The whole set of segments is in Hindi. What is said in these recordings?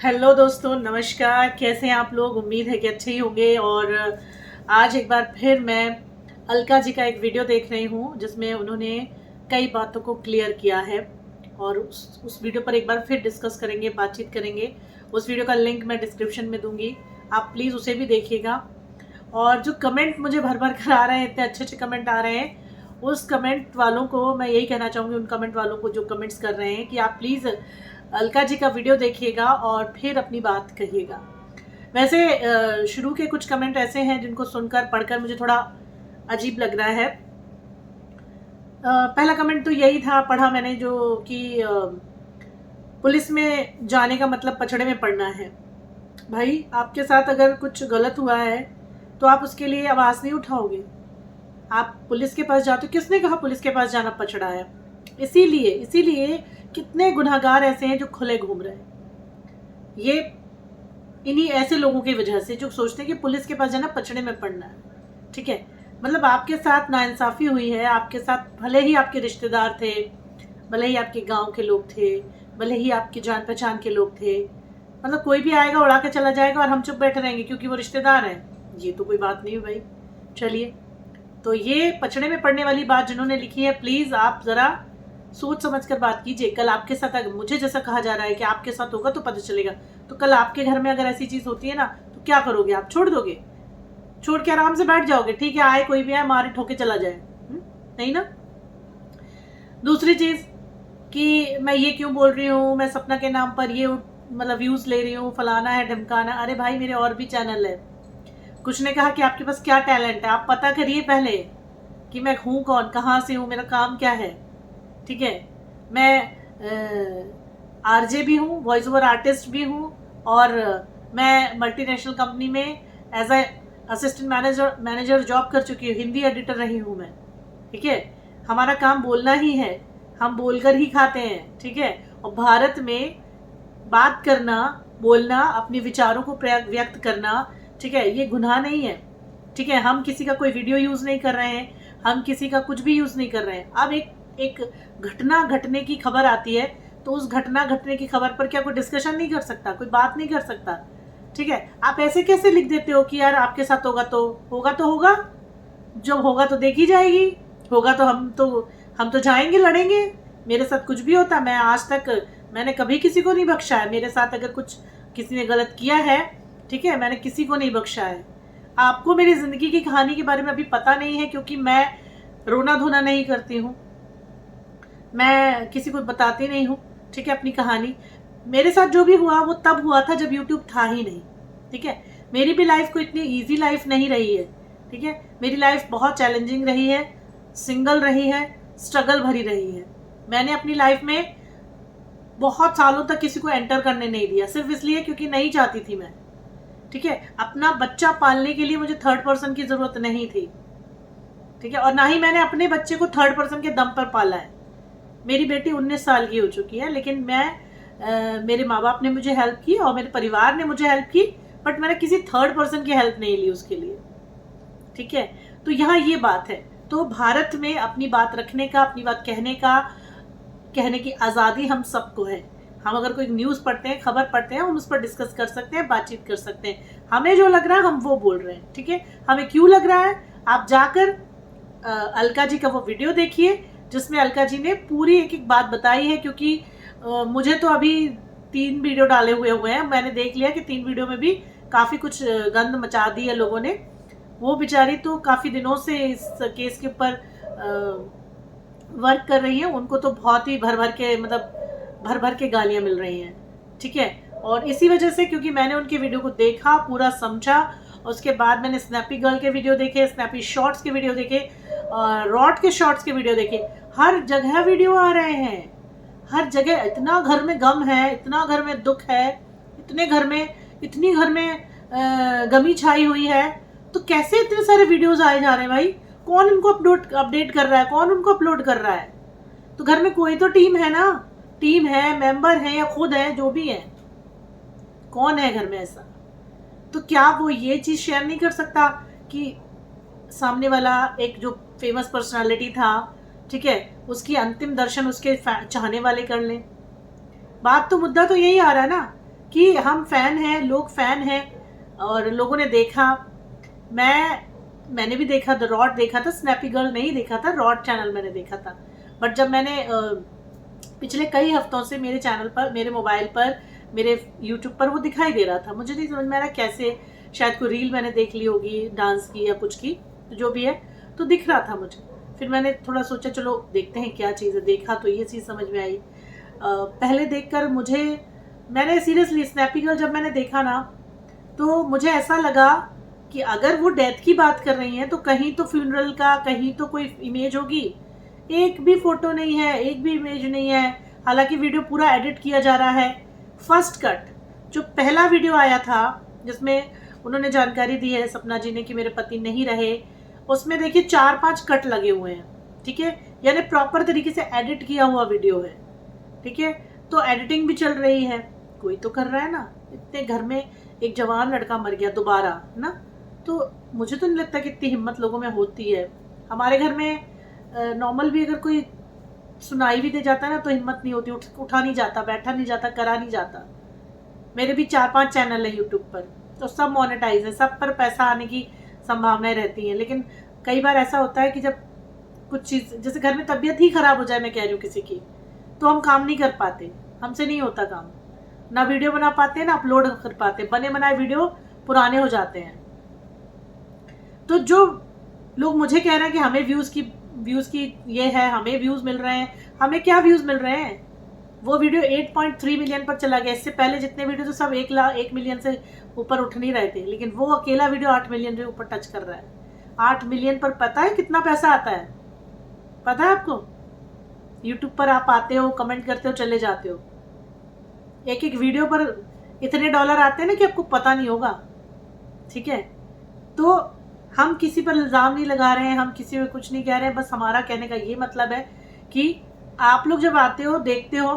हेलो दोस्तों, नमस्कार। कैसे हैं आप लोग? उम्मीद है कि अच्छे ही होंगे। और आज एक बार फिर मैं अलका जी का एक वीडियो देख रही हूँ जिसमें उन्होंने कई बातों को क्लियर किया है और उस वीडियो पर एक बार फिर डिस्कस करेंगे, बातचीत करेंगे। उस वीडियो का लिंक मैं डिस्क्रिप्शन में दूंगी, आप प्लीज़ उसे भी देखिएगा। और जो कमेंट मुझे भर भर कर आ रहे हैं, इतने अच्छे अच्छे कमेंट आ रहे हैं, उस कमेंट वालों को मैं यही कहना चाहूँगी, उन कमेंट वालों को जो कमेंट्स कर रहे हैं, कि आप प्लीज़ अलका जी का वीडियो देखिएगा और फिर अपनी बात कहिएगा। वैसे शुरू के कुछ कमेंट ऐसे हैं जिनको सुनकर पढ़कर मुझे थोड़ा अजीब लग रहा है। पहला कमेंट तो यही था, पढ़ा मैंने, जो कि पुलिस में जाने का मतलब पछड़े में पड़ना है। भाई, आपके साथ अगर कुछ गलत हुआ है तो आप उसके लिए आवाज़ नहीं उठाओगे? आप पुलिस के पास जाते हो? किसने कहा पुलिस के पास जाना पछड़ा है? इसीलिए कितने गुनहगार ऐसे हैं जो खुले घूम रहे हैं। ये इन्हीं ऐसे लोगों की वजह से जो सोचते हैं कि पुलिस के पास जाना पछड़े में पड़ना है। ठीक है, मतलब आपके साथ नाइंसाफ़ी हुई है, आपके साथ भले ही आपके रिश्तेदार थे, भले ही आपके गांव के लोग थे, भले ही आपके जान पहचान के लोग थे, मतलब कोई भी आएगा उड़ा के चला जाएगा और हम चुप बैठे रहेंगे क्योंकि वो रिश्तेदार हैं। ये तो कोई बात नहीं है भाई। चलिए, तो ये पछड़े में पड़ने वाली बात जिन्होंने लिखी है, प्लीज़ आप ज़रा सोच समझ कर बात कीजिए। कल आपके साथ, अगर मुझे जैसा कहा जा रहा है कि आपके साथ होगा तो पता चलेगा, तो कल आपके घर में अगर ऐसी चीज़ होती है ना, तो क्या करोगे? आप छोड़ दोगे? छोड़ के आराम से बैठ जाओगे? ठीक है, आए कोई भी आए, मारे ठोके चला जाए? नहीं ना। दूसरी चीज़ कि मैं ये क्यों बोल रही हूँ, मैं सपना के नाम पर ये मतलब व्यूज़ ले रही हूँ, फलाना है ढमकाना। अरे भाई, मेरे और भी चैनल है। कुछ ने कहा कि आपके पास क्या टैलेंट है, आप पता करिए पहले कि मैं हूँ कौन, कहाँ से हूँ, मेरा काम क्या है। ठीक है, मैं आरजे भी हूँ, वॉइस ओवर आर्टिस्ट भी हूँ, और मैं मल्टीनेशनल कंपनी में as a assistant manager job कर चुकी हूँ, हिंदी एडिटर रही हूँ मैं। ठीक है, हमारा काम बोलना ही है, हम बोलकर ही खाते हैं। ठीक है, और भारत में बात करना, बोलना, अपने विचारों को व्यक्त करना, ठीक है, ये गुनाह नहीं है। ठीक है, हम किसी का कोई वीडियो यूज़ नहीं कर रहे हैं, हम किसी का कुछ भी यूज़ नहीं कर रहे हैं। अब एक घटना घटने की खबर आती है तो उस घटना घटने की खबर पर क्या कोई डिस्कशन नहीं कर सकता, कोई बात नहीं कर सकता? ठीक है, आप ऐसे कैसे लिख देते हो कि यार आपके साथ होगा तो होगा, जब होगा तो देखी जाएगी, होगा तो हम तो जाएंगे, लड़ेंगे। मेरे साथ कुछ भी होता, मैं आज तक मैंने कभी किसी को नहीं बख्शा है। मेरे साथ अगर कुछ किसी ने गलत किया है, ठीक है, मैंने किसी को नहीं बख्शा है। आपको मेरी ज़िंदगी की कहानी के बारे में अभी पता नहीं है, क्योंकि मैं रोना धोना नहीं करती हूँ, मैं किसी को बताती नहीं हूँ। ठीक है, अपनी कहानी मेरे साथ जो भी हुआ वो तब हुआ था जब यूट्यूब था ही नहीं। ठीक है, मेरी भी लाइफ को इतनी इजी लाइफ नहीं रही है। ठीक है, मेरी लाइफ बहुत चैलेंजिंग रही है, सिंगल रही है, स्ट्रगल भरी रही है। मैंने अपनी लाइफ में बहुत सालों तक किसी को एंटर करने नहीं दिया, सिर्फ इसलिए क्योंकि नहीं चाहती थी मैं। ठीक है, अपना बच्चा पालने के लिए मुझे थर्ड पर्सन की ज़रूरत नहीं थी। ठीक है, और ना ही मैंने अपने बच्चे को थर्ड पर्सन के दम पर पाला है। मेरी बेटी 19 साल की हो चुकी है, लेकिन मेरे माँ बाप ने मुझे हेल्प की और मेरे परिवार ने मुझे हेल्प की, बट मैंने किसी थर्ड पर्सन की हेल्प नहीं ली उसके लिए। ठीक है, तो यहाँ ये बात है। तो भारत में अपनी बात रखने का, अपनी बात कहने की आज़ादी हम सबको है। हम अगर कोई न्यूज़ पढ़ते हैं, खबर पढ़ते हैं, हम उस पर डिस्कस कर सकते हैं, बातचीत कर सकते हैं। हमें जो लग रहा है हम वो बोल रहे हैं। ठीक है, हमें क्यों लग रहा है, आप जाकर अलका जी का वो वीडियो देखिए जिसमें अलका जी ने पूरी एक एक बात बताई है। क्योंकि मुझे तो अभी 3 वीडियो डाले हुए हैं, मैंने देख लिया कि 3 वीडियो में भी काफ़ी कुछ गंद मचा दी है लोगों ने। वो बेचारी तो काफ़ी दिनों से इस केस के ऊपर वर्क कर रही है, उनको तो बहुत ही भर भर के गालियाँ मिल रही हैं। ठीक है, और इसी वजह से, क्योंकि मैंने उनके वीडियो को देखा, पूरा समझा, उसके बाद मैंने स्नैपी गर्ल के वीडियो देखे, स्नैपी शॉर्ट्स के वीडियो देखे, रॉड के शॉर्ट्स के वीडियो देखे, हर जगह वीडियो आ रहे हैं, हर जगह। इतना घर में गम है, इतना घर में दुख है, इतनी घर में गमी छाई हुई है, तो कैसे इतने सारे वीडियोस आए जा रहे हैं भाई? कौन इनको अपडेट कर रहा है, कौन उनको अपलोड कर रहा है? तो घर में कोई तो टीम है ना, टीम है, मेंबर है या खुद है, जो भी है, कौन है घर में ऐसा? तो क्या वो ये चीज़ शेयर नहीं कर सकता कि सामने वाला एक जो फेमस पर्सनालिटी था, ठीक है, उसकी अंतिम दर्शन उसके चाहने वाले कर लें? बात तो, मुद्दा तो यही आ रहा है ना कि हम फैन हैं, लोग फैन हैं और लोगों ने देखा। मैंने भी देखा, द रॉड देखा था, स्नैपी गर्ल नहीं देखा था, रॉड चैनल मैंने देखा था। बट जब मैंने पिछले कई हफ्तों से मेरे चैनल पर, मेरे मोबाइल पर, मेरे यूट्यूब पर वो दिखाई दे रहा था, मुझे नहीं समझ में आ रहा कैसे, शायद कोई रील मैंने देख ली होगी डांस की या कुछ की, जो भी है, तो दिख रहा था मुझे। फिर मैंने थोड़ा सोचा चलो देखते हैं क्या चीज़ है। देखा तो ये चीज़ समझ में आई। पहले देखकर मैंने सीरियसली स्नैपी गर्ल जब मैंने देखा ना, तो मुझे ऐसा लगा कि अगर वो डेथ की बात कर रही हैं तो कहीं तो फ्यूनरल का, कहीं तो कोई इमेज होगी। एक भी फोटो नहीं है, एक भी इमेज नहीं है। हालांकि वीडियो पूरा एडिट किया जा रहा है। फर्स्ट कट जो पहला वीडियो आया था जिसमें उन्होंने जानकारी दी है सपना जी ने कि मेरे पति नहीं रहे, उसमें देखिए 4-5 कट लगे हुए हैं, ठीक है, यानी प्रॉपर तरीके से एडिट किया हुआ वीडियो है, ठीक है। तो एडिटिंग भी चल रही है, कोई तो कर रहा है ना। इतने घर में एक जवान लड़का मर गया दोबारा ना, तो मुझे तो नहीं लगता कि इतनी हिम्मत लोगों में होती है। हमारे घर में नॉर्मल भी अगर कोई सुनाई भी दे जाता है ना तो हिम्मत नहीं होती, उठा नहीं जाता, बैठा नहीं जाता, करा नहीं जाता। मेरे भी 4-5 चैनल है यूट्यूब पर, तो सब मोनेटाइज है, सब पर पैसा आने की संभावनाएं रहती हैं। लेकिन कई बार ऐसा होता है कि जब कुछ चीज़, जैसे घर में तबीयत ही खराब हो जाए, मैं कह रही हूँ किसी की, तो हम काम नहीं कर पाते, हमसे नहीं होता काम, ना वीडियो बना पाते, ना अपलोड कर पाते, बने बनाए वीडियो पुराने हो जाते हैं। तो जो लोग मुझे कह रहे हैं कि हमें व्यूज़ की ये है, हमें व्यूज़ मिल रहे हैं, हमें क्या व्यूज़ मिल रहे हैं? वो वीडियो 8.3 मिलियन पर चला गया। इससे पहले जितने वीडियो तो सब 1 मिलियन से ऊपर उठ नहीं रहे थे, लेकिन वो अकेला वीडियो 8 मिलियन के ऊपर टच कर रहा है। 8 मिलियन पर पता है कितना पैसा आता है? पता है आपको? यूट्यूब पर आप आते हो, कमेंट करते हो, चले जाते हो, एक एक वीडियो पर इतने डॉलर आते हैं ना कि आपको पता नहीं होगा, ठीक है। तो हम किसी पर इल्ज़ाम नहीं लगा रहे हैं, हम किसी को कुछ नहीं कह रहे हैं, बस हमारा कहने का ये मतलब है कि आप लोग जब आते हो, देखते हो,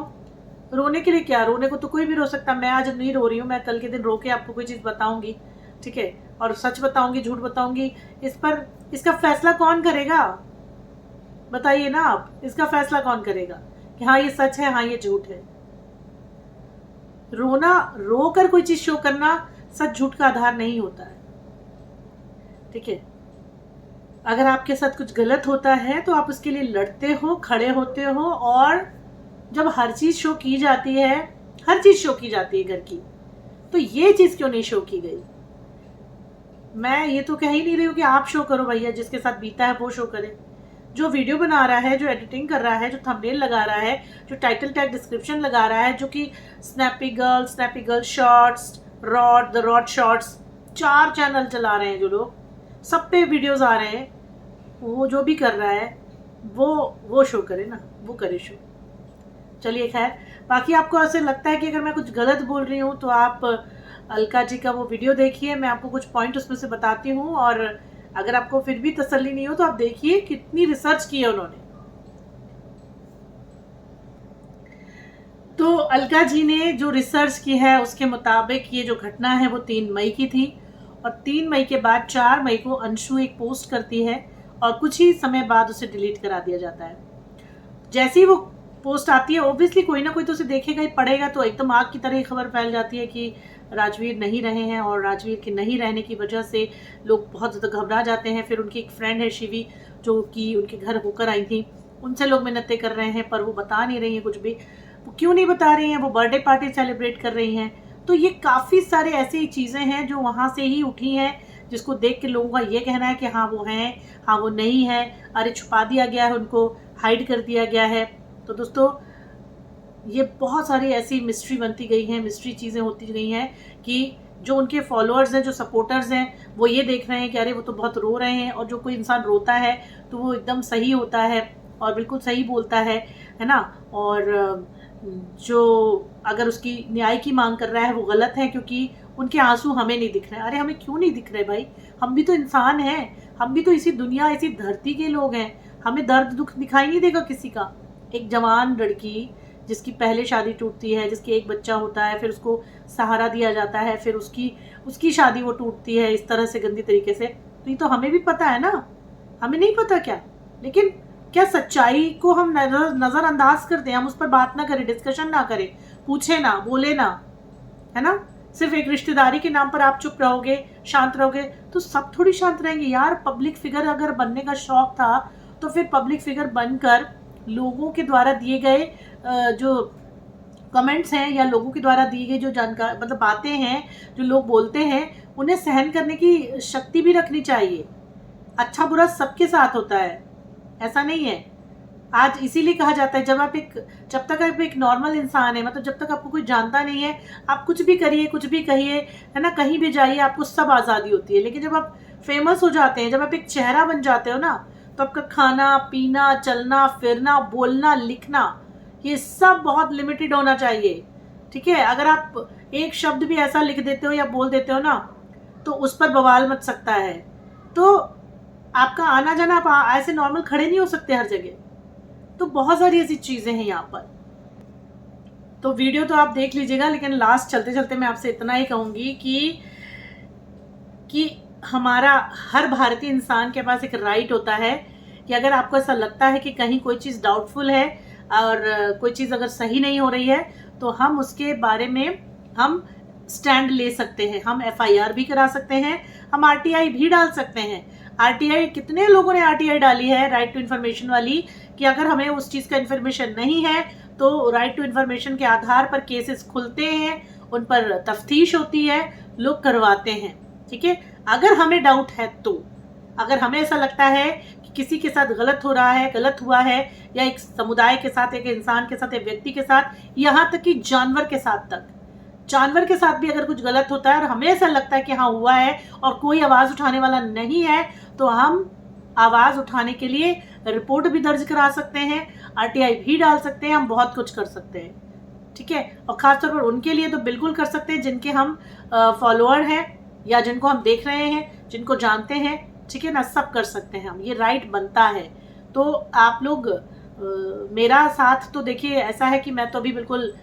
रोने के लिए क्या, रोने को तो कोई भी रो सकता। मैं आज नहीं रो रही हूँ, मैं कल के दिन रो के आपको कोई चीज़ बताऊंगी, ठीक है, और सच बताऊंगी, झूठ बताऊंगी, इस पर इसका फैसला कौन करेगा? बताइए ना आप, इसका फैसला कौन करेगा कि हाँ ये सच है, हाँ ये झूठ है? रोना, रो कर कोई चीज शो करना सच झूठ का आधार नहीं होता है, ठीक है। अगर आपके साथ कुछ गलत होता है तो आप उसके लिए लड़ते हो, खड़े होते हो, और जब हर चीज शो की जाती है, हर चीज शो की जाती है घर की, तो ये चीज क्यों नहीं शो की गई? मैं ये तो कह ही नहीं रही हूँ कि आप शो करो भैया, जिसके साथ बीता है वो शो करे। जो वीडियो बना रहा है, जो एडिटिंग कर रहा है, जो थंबनेल लगा रहा है, जो टाइटल टैग डिस्क्रिप्शन लगा रहा है, जो कि snappy girl shorts, rod, the rod shorts, 4 channel चला रहे हैं जो लोग, सब पे वीडियोस आ रहे हैं, वो जो भी कर रहा है वो शो करे ना, वो करे शो। चलिए खैर, बाकी आपको ऐसे लगता है कि अगर मैं कुछ गलत बोल रही हूँ तो आप अलका जी का वो वीडियो देखिए, मैं आपको कुछ पॉइंट उसमें से बताती हूँ, और अगर आपको फिर भी तसल्ली नहीं हो तो आप देखिए कितनी रिसर्च की है उन्होंने। तो अलका जी ने जो रिसर्च की है उसके मुताबिक ये जो घटना है वो 3 मई की थी, और 3 मई के बाद 4 मई को अंशु एक पोस्ट करती है और कुछ ही समय बाद उसे डिलीट करा दिया जाता है। जैसे ही वो पोस्ट आती है, ऑब्वियसली कोई ना कोई तो उसे देखेगा ही, पड़ेगा, तो एकदम आग की तरह खबर फैल जाती है कि राजवीर नहीं रहे हैं, और राजवीर के नहीं रहने की वजह से लोग बहुत ज़्यादा घबरा जाते हैं। फिर उनकी एक फ्रेंड है शिवी, जो कि उनके घर होकर आई थी, उनसे लोग मिन्नतें कर रहे हैं, पर वो बता नहीं रही हैं कुछ भी। वो क्यों नहीं बता रही हैं? वो बर्थडे पार्टी सेलिब्रेट कर रही हैं। तो ये काफ़ी सारे ऐसी चीज़ें हैं जो वहाँ से ही उठी हैं, जिसको देख के लोगों का ये कहना है कि हाँ वो हैं, हाँ वो नहीं है, अरे छुपा दिया गया है, उनको हाइड कर दिया गया है। तो दोस्तों, ये बहुत सारी ऐसी मिस्ट्री बनती गई हैं, मिस्ट्री चीज़ें होती गई हैं कि जो उनके फॉलोअर्स हैं, जो सपोर्टर्स हैं, वो ये देख रहे हैं कि अरे वो तो बहुत रो रहे हैं, और जो कोई इंसान रोता है तो वो एकदम सही होता है और बिल्कुल सही बोलता है ना। और जो अगर उसकी न्याय की मांग कर रहा है वो गलत है, क्योंकि उनके आंसू हमें नहीं दिख रहे। अरे हमें क्यों नहीं दिख रहे भाई? हम भी तो इंसान हैं, हम भी तो इसी दुनिया, इसी धरती के लोग हैं, हमें दर्द दुख दिखाई नहीं देगा किसी का? एक जवान लड़की जिसकी पहले शादी टूटती है, जिसके एक बच्चा होता है, फिर उसको सहारा दिया जाता है, फिर उसकी शादी वो टूटती है इस तरह से गंदी तरीके से, तो ये तो हमें भी पता है ना, हमें नहीं पता क्या? लेकिन क्या सच्चाई को हम नज़रअंदाज कर दें, हम उस पर बात ना करें, डिस्कशन ना करें, पूछे ना, बोले ना? है ना। सिर्फ एक रिश्तेदारी के नाम पर आप चुप रहोगे, शांत रहोगे, तो सब थोड़ी शांत रहेंगे यार। पब्लिक फिगर अगर बनने का शौक था तो फिर पब्लिक फिगर बनकर लोगों के द्वारा दिए गए जो कमेंट्स हैं या लोगों के द्वारा दी गई जो जानकारी मतलब बातें हैं जो लोग बोलते हैं, उन्हें सहन करने की शक्ति भी रखनी चाहिए। अच्छा बुरा सबके साथ होता है, ऐसा नहीं है। आज इसीलिए कहा जाता है जब तक आप एक नॉर्मल इंसान है, मतलब जब तक आपको कोई जानता नहीं है, आप कुछ भी करिए, कुछ भी कहिए, है ना, कहीं भी जाइए, आपको सब आज़ादी होती है। लेकिन जब आप फेमस हो जाते हैं, जब आप एक चेहरा बन जाते हो ना, तो आपका खाना पीना, चलना फिरना, बोलना लिखना, ये सब बहुत लिमिटेड होना चाहिए। ठीक है, अगर आप एक शब्द भी ऐसा लिख देते हो या बोल देते हो ना, तो उस पर बवाल मच सकता है। तो आपका आना जाना, आप ऐसे नॉर्मल खड़े नहीं हो सकते हर जगह। तो बहुत सारी ऐसी चीजें हैं यहाँ पर। तो वीडियो तो आप देख लीजिएगा, लेकिन लास्ट चलते चलते मैं आपसे इतना ही कहूंगी कि हमारा हर भारतीय इंसान के पास एक राइट होता है कि अगर आपको ऐसा लगता है कि कहीं कोई चीज़ डाउटफुल है और कोई चीज़ अगर सही नहीं हो रही है, तो हम उसके बारे में हम स्टैंड ले सकते हैं। हम FIR भी करा सकते हैं, हम RTI भी डाल सकते हैं। RTI, कितने लोगों ने RTI डाली है, राइट टू इन्फॉर्मेशन वाली, कि अगर हमें उस चीज़ का इन्फॉर्मेशन नहीं है तो राइट टू इन्फॉर्मेशन के आधार पर केसेस खुलते हैं, उन पर तफ्तीश होती है, लोग करवाते हैं। ठीक है, अगर हमें डाउट है तो, अगर हमें ऐसा लगता है कि किसी के साथ गलत हो रहा है, गलत हुआ है, या एक समुदाय के साथ, एक इंसान के साथ, एक व्यक्ति के साथ, यहाँ तक कि जानवर के साथ भी अगर कुछ गलत होता है और हमें ऐसा लगता है कि हाँ हुआ है और कोई आवाज़ उठाने वाला नहीं है, तो हम आवाज़ उठाने के लिए रिपोर्ट भी दर्ज करा सकते हैं, RTI भी डाल सकते हैं, हम बहुत कुछ कर सकते हैं। ठीक है, और ख़ासतौर पर उनके लिए तो बिल्कुल कर सकते हैं जिनके हम फॉलोअर हैं या जिनको हम देख रहे हैं, जिनको जानते हैं। ठीक है ना, सब कर सकते हैं हम, ये राइट बनता है। तो आप लोग मेरा साथ तो देखिए, ऐसा है कि मैं तो अभी बिल्कुल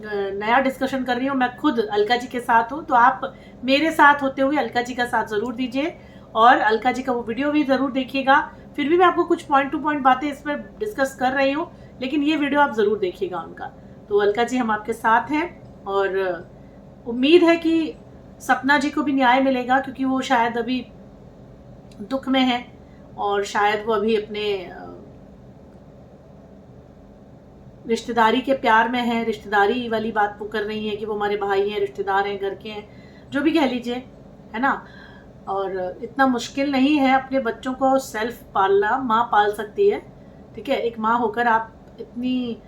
नया डिस्कशन कर रही हूँ, मैं खुद अलका जी के साथ हूँ, तो आप मेरे साथ होते हुए अलका जी का साथ ज़रूर दीजिए और अलका जी का वो वीडियो भी ज़रूर देखिएगा। फिर भी मैं आपको कुछ पॉइंट टू पॉइंट बातें इसमें डिस्कस कर रही हूँ, लेकिन ये वीडियो आप ज़रूर देखिएगा उनका। तो अलका जी, हम आपके साथ हैं और उम्मीद है कि सपना जी को भी न्याय मिलेगा, क्योंकि वो शायद अभी दुख में है और शायद वो अभी अपने रिश्तेदारी के प्यार में है, रिश्तेदारी वाली बात वो कर रही है कि वो हमारे भाई हैं, रिश्तेदार हैं, घर के हैं, जो भी कह लीजिए, है ना। और इतना मुश्किल नहीं है अपने बच्चों को सेल्फ पालना, माँ पाल सकती है। ठीक है, एक माँ होकर आप इतनी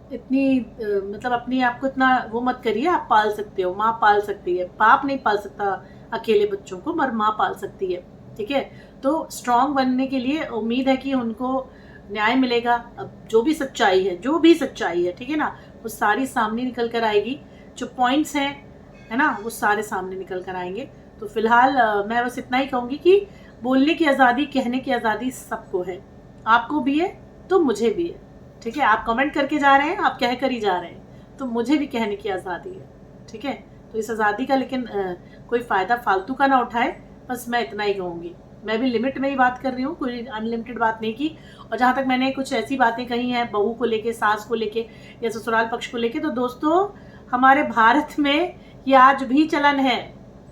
मतलब अपनी आप को इतना वो मत करिए, आप पाल सकते हो, माँ पाल सकती है। बाप नहीं पाल सकता अकेले बच्चों को, मगर माँ पाल सकती है। ठीक है, तो स्ट्रांग बनने के लिए उम्मीद है कि उनको न्याय मिलेगा। अब जो भी सच्चाई है, ठीक है ना, वो सारी सामने निकल कर आएगी। जो पॉइंट्स हैं, है ना, वो सारे सामने निकल कर आएंगे। तो फिलहाल मैं बस इतना ही कहूँगी कि बोलने की आज़ादी, कहने की आज़ादी सबको है, आपको भी है तो मुझे भी है। ठीक है, आप कमेंट करके जा रहे हैं, आप कह कर ही जा रहे हैं, तो मुझे भी कहने की आज़ादी है। ठीक है, तो इस आज़ादी का लेकिन कोई फ़ायदा फालतू का ना उठाए, बस मैं इतना ही कहूँगी। मैं भी लिमिट में ही बात कर रही हूँ, कोई अनलिमिटेड बात नहीं की। और जहाँ तक मैंने कुछ ऐसी बातें कही हैं बहू को लेके, सास को लेके या ससुराल पक्ष को लेके, तो दोस्तों हमारे भारत में ये आज भी चलन है।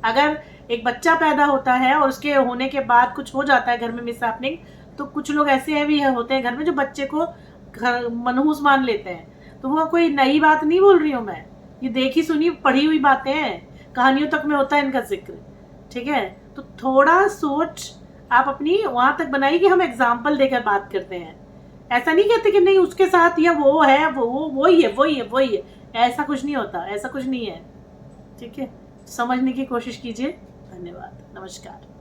अगर एक बच्चा पैदा होता है और उसके होने के बाद कुछ हो जाता है घर में मिसहैपनिंग, तो कुछ लोग ऐसे भी होते हैं घर में जो बच्चे को मनहूस मान लेते हैं। तो वो कोई नई बात नहीं बोल रही हूँ मैं, ये देखी सुनी पढ़ी हुई बातें हैं, कहानियों तक में होता है इनका जिक्र। ठीक है, तो थोड़ा सोच आप अपनी वहाँ तक बनाइए कि हम एग्जाम्पल देकर बात करते हैं। ऐसा नहीं कहते कि नहीं उसके साथ या वो है, वो ही है, ऐसा कुछ नहीं होता, ऐसा कुछ नहीं है। ठीक है, समझने की कोशिश कीजिए। धन्यवाद, नमस्कार।